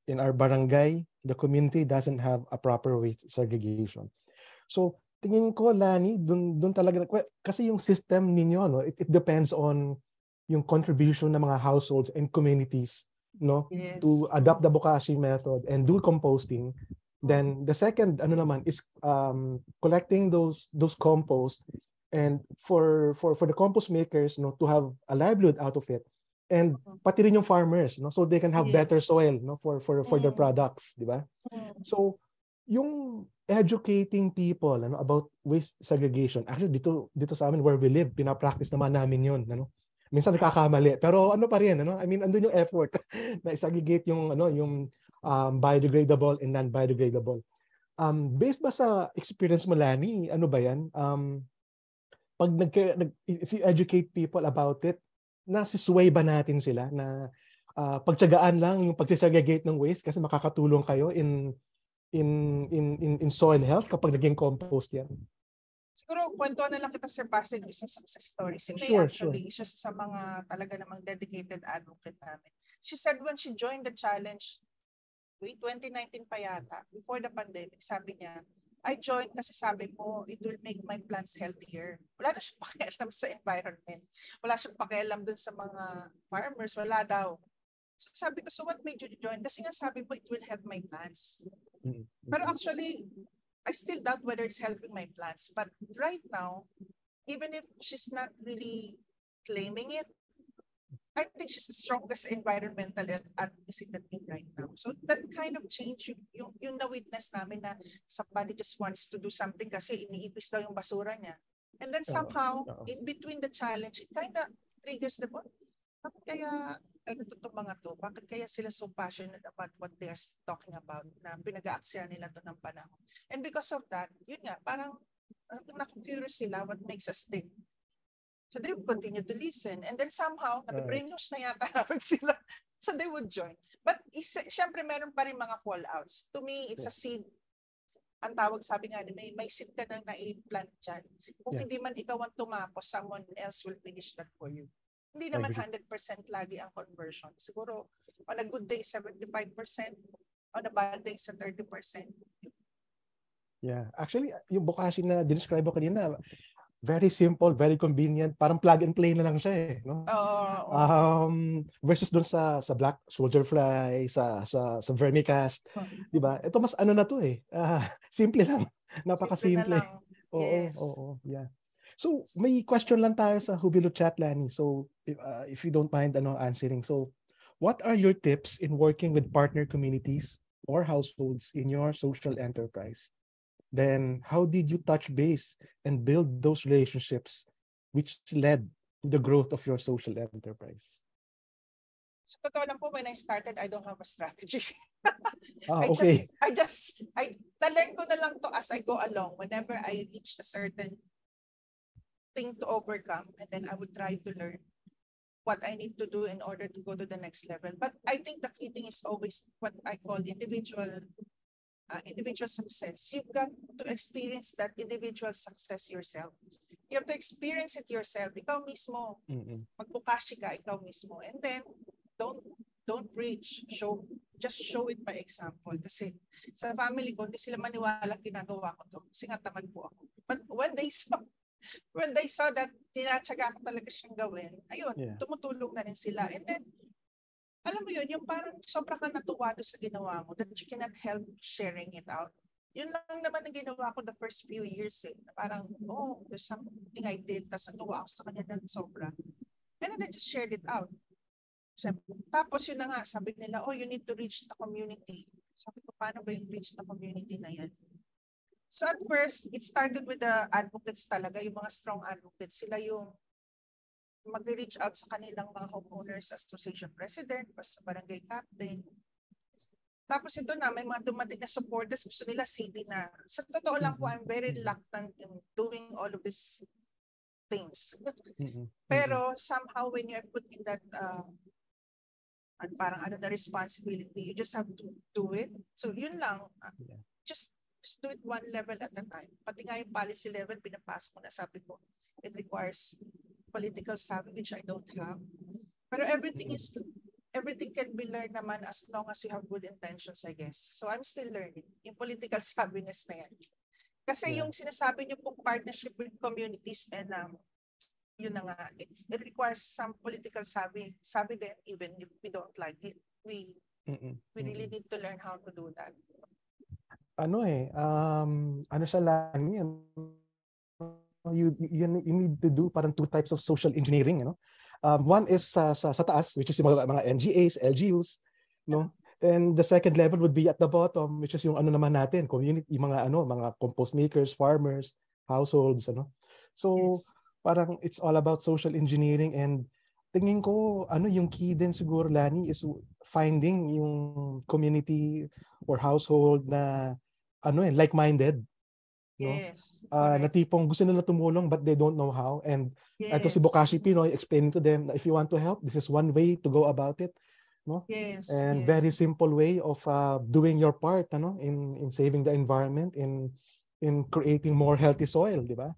In our barangay, the community doesn't have a proper waste segregation. So tingin ko, Lanie, dun talaga, kasi yung system ninyo, it depends on yung contribution ng mga households and communities, Yes. to adopt the Bokashi method and do composting. Then the second naman is collecting those compost, and for the compost makers to have a livelihood out of it, and pati rin yung farmers so they can have better soil for their products, di ba? So yung educating people about waste segregation, actually dito sa amin where we live, pinapractice naman namin yun, minsan nakakamali pero pa rin, I mean andun yung effort na segregate yung yung biodegradable and non-biodegradable. Based ba sa experience mo, Lanie, ano ba yan? Pag if you educate people about it, nasisway ba natin sila na pagtiyagaan lang yung pagsisegregate ng waste kasi makakatulong kayo in soil health kapag naging compost yan? Siguro kwento na lang kita, Sir Basil, ng isang success story. Si May actually, siya sa mga talaga namang dedicated advocate namin. She said when she joined the challenge, 2019 pa yata, before the pandemic, sabi niya, I joined kasi sabi ko, it will make my plants healthier. Wala na siyang pakialam sa environment. Wala siyang pakialam dun sa mga farmers. Wala daw. So sabi ko, so what made you join? Kasi nga sabi ko, it will help my plants. Pero actually, I still doubt whether it's helping my plants. But right now, even if she's not really claiming it, I think she's the strongest environmental advocacy in the team right now. So that kind of change, yung na-witness namin na somebody just wants to do something kasi iniipis daw yung basura niya. And then somehow, in between the challenge, it kind of triggers the point. Bakit kaya itong mga to? Bakit kaya sila so passionate about what they are talking about na pinag-aaksaya nila to ng panahon? And because of that, yun nga, parang naku-curious sila what makes us think. So they would continue to listen. And then somehow, nabibrainwash na yata namin sila. So they would join. But syempre meron pa rin mga fallouts. To me, it's a seed. Ang tawag, sabi nga, may seed ka nang na-plant dyan. Kung hindi man ikaw ang tumapos, someone else will finish that for you. Hindi naman 100% lagi ang conversion. Siguro, on a good day, 75%. On a bad day, sa 30%. Yeah. Actually, yung Bokashi na describe ko kanina, very simple, very convenient, parang plug and play na lang siya no? Versus doon sa black soldier fly, sa vermicast, di ba? Ito mas na to simple lang, napakasimple. Oo, yeah. So may question lang tayo sa Jubilo chat, Lanie. So if you don't mind answering. So what are your tips in working with partner communities or households in your social enterprise? Then how did you touch base and build those relationships which led to the growth of your social enterprise? So totoo lang po, when I started, I don't have a strategy. Okay. Na-learn ko na lang to as I go along. Whenever I reach a certain thing to overcome, and then I would try to learn what I need to do in order to go to the next level. But I think the key thing is always what I call individual success. You've got to experience that individual success yourself. You have to experience it yourself. Ikaw mismo, magbukashi ka, ikaw mismo. And then, don't preach. Just show it by example. Kasi sa family ko, hindi sila maniwala ginagawa ko to. Kasi nga tamad po ako. But when they saw that tinatsaga ko talaga siyang gawin, ayun, tumutulong na rin sila. And then, alam mo yun, yung parang sobrang ka natuwa doon sa ginawa mo that you cannot help sharing it out. Yun lang naman ang ginawa ko the first few years eh. Parang, there's something I did, tapos natuwa ako sa kanya ng sobra. And then I just shared it out. Tapos yun na nga, sabi nila, you need to reach the community. Sabi ko, paano ba yung reach the community na yan? So at first, it started with the advocates talaga, yung mga strong advocates. Sila yung mag-reach out sa kanilang mga homeowners association president or sa barangay captain. Tapos ito na, may mga dumating na supporters, gusto nila city na. Sa totoo lang po, I'm very reluctant in doing all of these things. Pero somehow when you're put in that parang the responsibility, you just have to do it. So yun lang, just do it one level at a time. Pati nga yung policy level, pinapasok ko na, sabi ko, it requires political savvy, which I don't have. Pero everything can be learned naman as long as you have good intentions, I guess. So I'm still learning. Yung political savviness na yan. Kasi yung sinasabi niyo pong partnership with communities and yun na nga, it requires some political savvy din, even if we don't like it. We really need to learn how to do that. Siya Lanie, you need to do parang two types of social engineering, one is sa taas, which is yung mga NGAs, LGUs, no, and the second level would be at the bottom, which is yung naman natin, community, mga compost makers, farmers, households, so parang it's all about social engineering. And tingin ko yung key din siguro, Lanie, is finding yung community or household na like-minded. Yes. Na tipong gusto nila tumulong but they don't know how. And ito si Bokashi Pinoy explaining to them that if you want to help, this is one way to go about it. No? Yes. And very simple way of doing your part in saving the environment, in creating more healthy soil, di ba?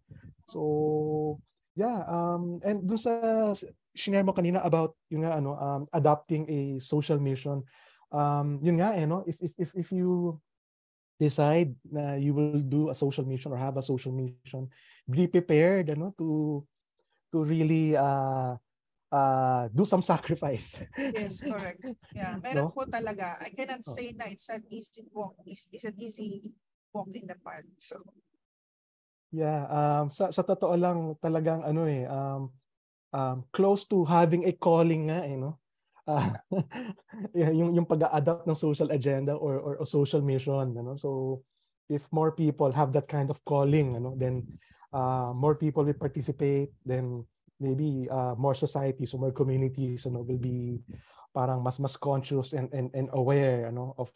So and dun sa share mo kanina about yung adopting a social mission, yun nga if you decide na you will do a social mission or have a social mission, be prepared to really do some sacrifice. Yes, correct. Yeah, meron po talaga. I cannot say na it's an easy walk. It's an easy walk in the park. So sa totoo lang talagang close to having a calling nga yung pag-adapt ng social agenda or social mission, so if more people have that kind of calling, then more people will participate, then maybe more societies or more communities will be parang mas conscious and aware of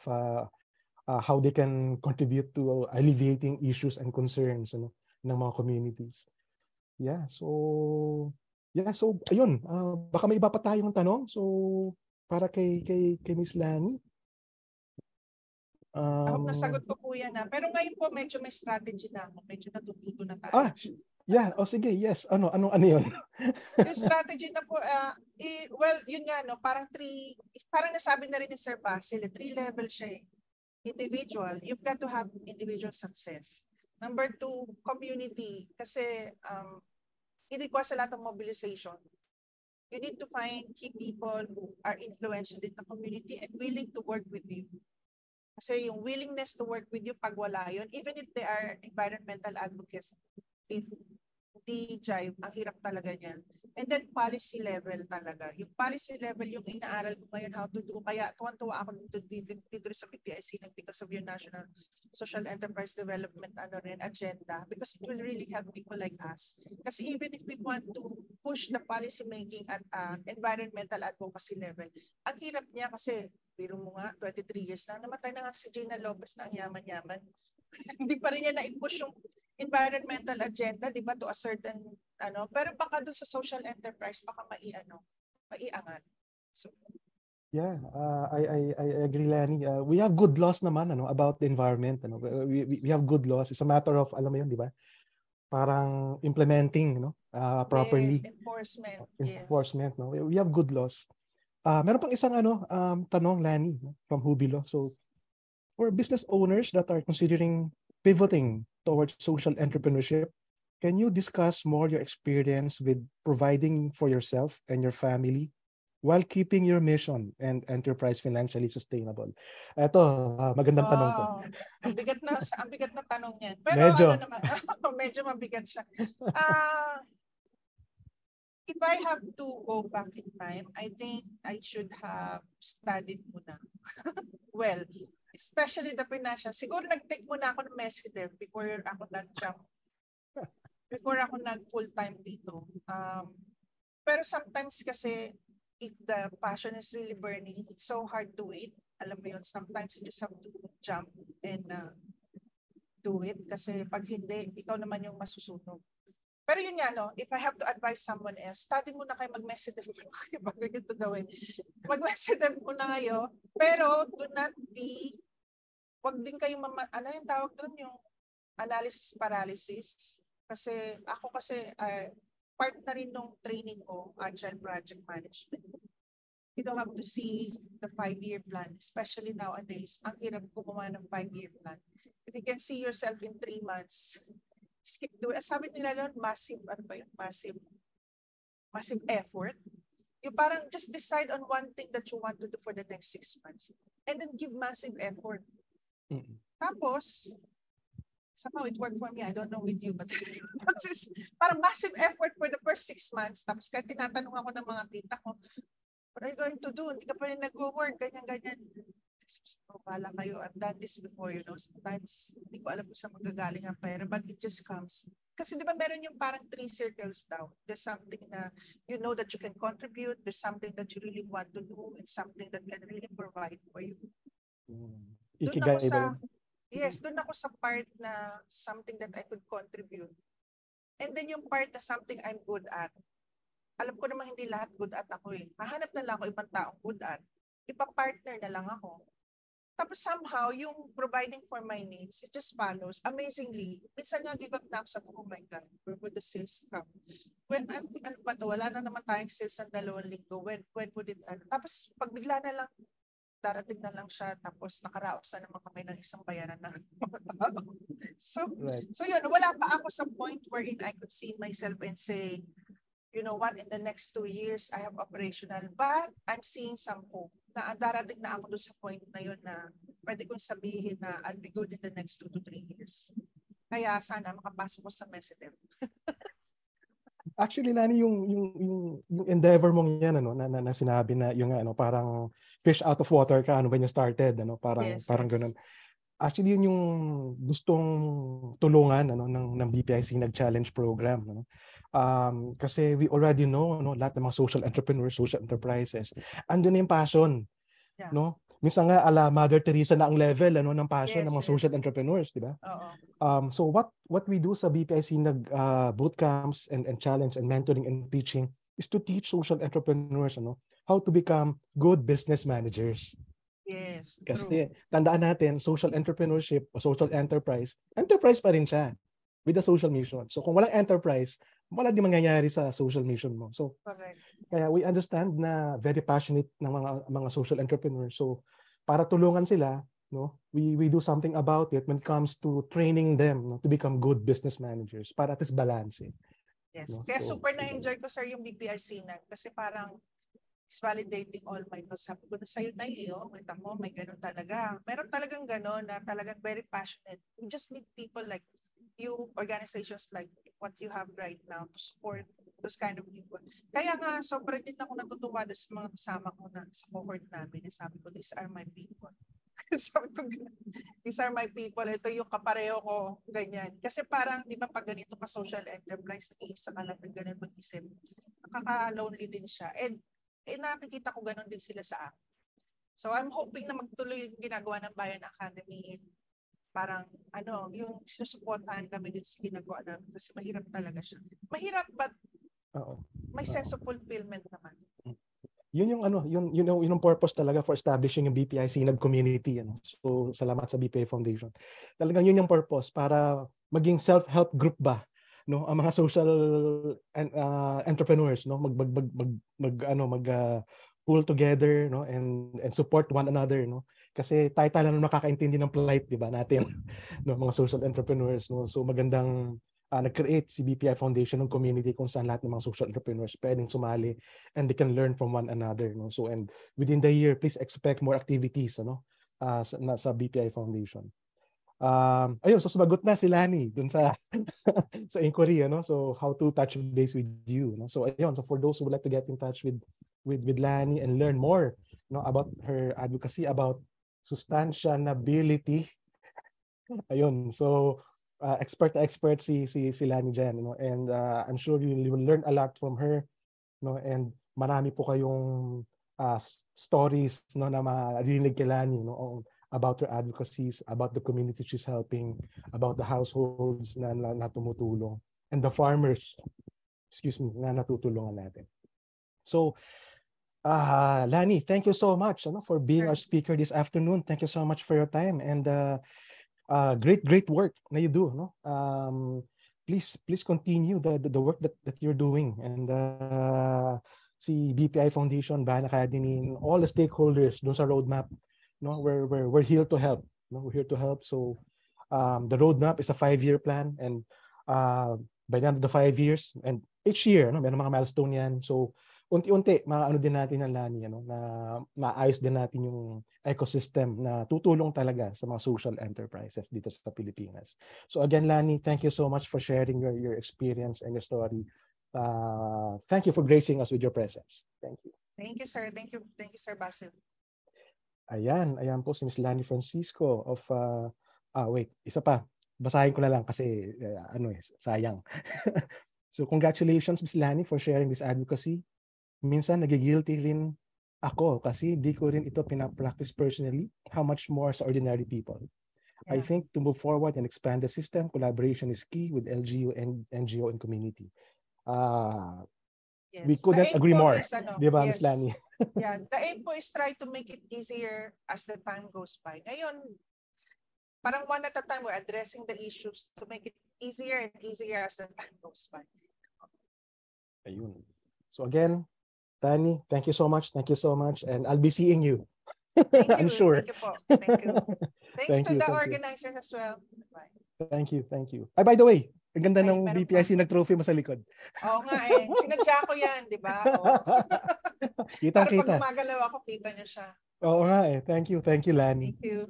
how they can contribute to alleviating issues and concerns ng mga communities. So ayun, baka may iba pa tayong tanong. So para kay Miss Lanie. I hope nasagot ko po yan. Pero ngayon po medyo may strategy na ako. Medyo natututo na tayo. Sige, yes. Ano yun? Yung strategy na po, yun nga, parang nasabi na rin ni Sir Basil, 3 level siya eh. Individual, you've got to have individual success. Number 2, community. Kasi it requires a lot of mobilization. You need to find key people who are influential in the community and willing to work with you. Kasi yung willingness to work with you, pag wala yun, even if they are environmental advocates, if hindi jive, ang hirap talaga niya. And then policy level talaga. Yung policy level yung inaaral ko ngayon how to do. Kaya tuwan-tuwa ako dito sa PPIC because of your national social enterprise development agenda, because it will really help people like us. Kasi even if we want to push the policy making at environmental advocacy level, ang hirap niya kasi biro mo nga 23 years na namatay na nga si Gina Lopez na ang yaman-yaman. Hindi pa rin niya na-push yung environmental agenda, di ba, to a certain pero baka dun sa social enterprise baka maiangat. So Yeah, I agree, Lanie. We have good laws naman about the environment. We have good laws. It's a matter of, alam mo yun, di ba? Parang implementing properly. yes, enforcement. Enforcement. No? We have good laws. Meron pang isang tanong, Lanie, from Hubilo. So, for business owners that are considering pivoting towards social entrepreneurship, can you discuss more your experience with providing for yourself and your family while keeping your mission and enterprise financially sustainable? Ito, magandang tanong to. Ang bigat na tanong niyan. Pero Medyo. naman, medyo mabigat siya. If I have to go back in time, I think I should have studied muna. Well, especially the financial. Siguro nag-take muna ako ng MESIDEV before ako nag-jump. Before ako nag-full-time dito. Pero sometimes kasi, if the passion is really burning, it's so hard to wait. Alam mo yun, sometimes you just have to jump and do it. Kasi pag hindi, ikaw naman yung masusunog. Pero yun nga, if I have to advise someone else, study muna kayo, mag-MESIDEV muna kayo bago yun ito gawin. Mag-MESIDEV muna kayo, pero do not be, wag din kayo, ano yung tawag doon, yung analysis paralysis. Kasi ako part na rin nung training ko, Agile Project Management. You don't have to see the 5-year plan, especially nowadays. Ang hirap gumawa ng 5-year plan. If you can see yourself in 3 months, skip do it. Sabi nila nun, massive effort. You parang just decide on one thing that you want to do for the next 6 months. And then give massive effort. Mm-hmm. Tapos, somehow it worked for me. I don't know with you, but parang massive effort for the first 6 months. Tapos kahit tinatanong ako ng mga tita ko, what are you going to do? Hindi ka pa rin nag-work, ganyan. Bala kayo, I've done this before, sometimes hindi ko alam kung saan magagaling ang pera, but it just comes. Kasi di ba meron yung parang 3 circles daw. There's something na you know that you can contribute, there's something that you really want to do, and something that can really provide for you. Doon ako sa part na something that I could contribute. And then yung part na something I'm good at. Alam ko naman hindi lahat good at ako eh. Mahanap na lang ako ibang taong good at. Ipa-partner na lang ako. Tapos somehow, yung providing for my needs, it just follows. Amazingly, minsan nga give up na ako sa, oh my God, where would the sales come? Ano ba to? Wala na naman tayong sales ng 2 linggo. When would it, tapos pag bigla na lang, darating na lang siya, tapos nakaraos na naman kami ng isang bayaran ng mga tao. So yun, wala pa ako sa point wherein I could see myself and say, you know what, in the next 2 years, I have operational, but I'm seeing some hope na darating na ako doon sa point na yun na pwede kong sabihin na I'll be good in the next 2 to 3 years. Kaya sana makapasok ko sa MESIDEV. Actually, Lanie, yung endeavor mong yan, na sinabi na yung parang fish out of water ka, when you started, parang ganun. Actually, yun yung gustong tulungan ng BPIC nag-challenge program. Kasi we already know, lahat ng mga social entrepreneurs, social enterprises, andun na yung passion. Yeah. Minsan nga, ala Mother Teresa na ang level ng passion ng mga social entrepreneurs, di ba? So what we do sa BPIC bootcamps and challenge and mentoring and teaching is to teach social entrepreneurs how to become good business managers. Yes. Kasi tandaan natin, social entrepreneurship o social enterprise pa rin siya with the social mission. So kung walang enterprise, wala din mangyayari sa social mission mo. So correct. Kaya we understand na very passionate ng mga social entrepreneurs. So para tulungan sila, we do something about it when it comes to training them to become good business managers para at least balance. Yes. Kaya super na-enjoy ko, sir, yung BPIC na kasi parang it's validating all my thoughts. Sabi ko na sa'yo na kita mo, may ganun talaga. Meron talagang ganun na talagang very passionate. We just need people like you, organizations like what you have right now to support those kind of people. Kaya nga, sobrang din ako natutuwa doon sa mga kasama ko na sa cohort namin. Sabi ko, these are my people. Sabi ko, these are my people. Ito yung kapareho ko, ganyan. Kasi parang, di ba, pag ganito ka social enterprise, nag-iisa ka lang ng ganun mag-isip. Nakaka-lonely din siya. And nakikita ko ganun din sila sa akin. So I'm hoping na magtuloy yung ginagawa ng Bayan Academy in parang yung sinusuportahan kami dito sa ginagawa namin kasi mahirap talaga siya. Mahirap but may sense of fulfillment naman. Yun yung purpose talaga for establishing yung BPI Sinag community. So salamat sa BPI Foundation. Talagang yun yung purpose para maging self-help group ba, no, ang mga social entrepreneurs, no, pull together, no, and support one another, no, kasi tayo lang nakakaintindi ng plight, di ba, natin, no, mga social entrepreneurs, no. So magandang nag-create si BPI Foundation ng community kung saan lahat ng mga social entrepreneurs pwedeng sumali and they can learn from one another, no. So and within the year, please expect more activities, sa BPI Foundation. Ayun, so sumagot na si Lanie dun sa sa inquiry, so how to touch base with you, no. So ayun, so for those who would like to get in touch with Lanie and learn more, about her advocacy about sustainability. Ayun, so expert si Lanie dyan, and I'm sure you will learn a lot from her, and marami po kayong stories, na marinig kay Lanie, about her advocacies, about the community she's helping, about the households na tumutulong, and the farmers, na natutulungan natin. So, Lanie, thank you so much for being our speaker this afternoon. Thank you so much for your time, and great work na you do. Please continue the work that you're doing, and si BPI Foundation, Bayan Academy, and all the stakeholders doon sa roadmap. We're here to help. We're here to help. So the roadmap is a 5-year plan, and by the end of the 5 years, and each year, meron mga milestone yan. So unti-unti maano din natin ang Lanie, na maayos din natin yung ecosystem na tutulong talaga sa mga social enterprises dito sa Pilipinas. So again, Lanie, thank you so much for sharing your experience and your story. Thank you for gracing us with your presence. Thank you. Thank you, sir. Thank you, Sir Basil. Ayan po si Miss Lanie Francisco of wait, isa pa. Basahin ko na lang kasi sayang. So congratulations, Miss Lanie, for sharing this advocacy. Minsan nagigilty rin ako kasi di ko rin ito pinapractice personally, how much more sa ordinary people. Yeah. I think to move forward and expand the system, collaboration is key with LGU and NGO and community. Yes. We couldn't agree more. Di ba, yes. Ms. Lanie? Yeah, the aim po is try to make it easier as the time goes by. Ngayon, parang one at a time, we're addressing the issues to make it easier and easier as the time goes by. Ayun. So again, Lanie, thank you so much. Thank you so much. And I'll be seeing you. I'm sure. Thank you po. Thank you. Thanks to the organizers as well. Bye. Thank you. Ay, by the way, ang ganda ng BPI Sinag trophy mo sa likod. Oo nga eh. Sinadya ko yan, di ba? Kitang-kita. Para pag gumagalaw ako, kita niyo siya. Oo nga eh. Thank you, Lanie. Thank you.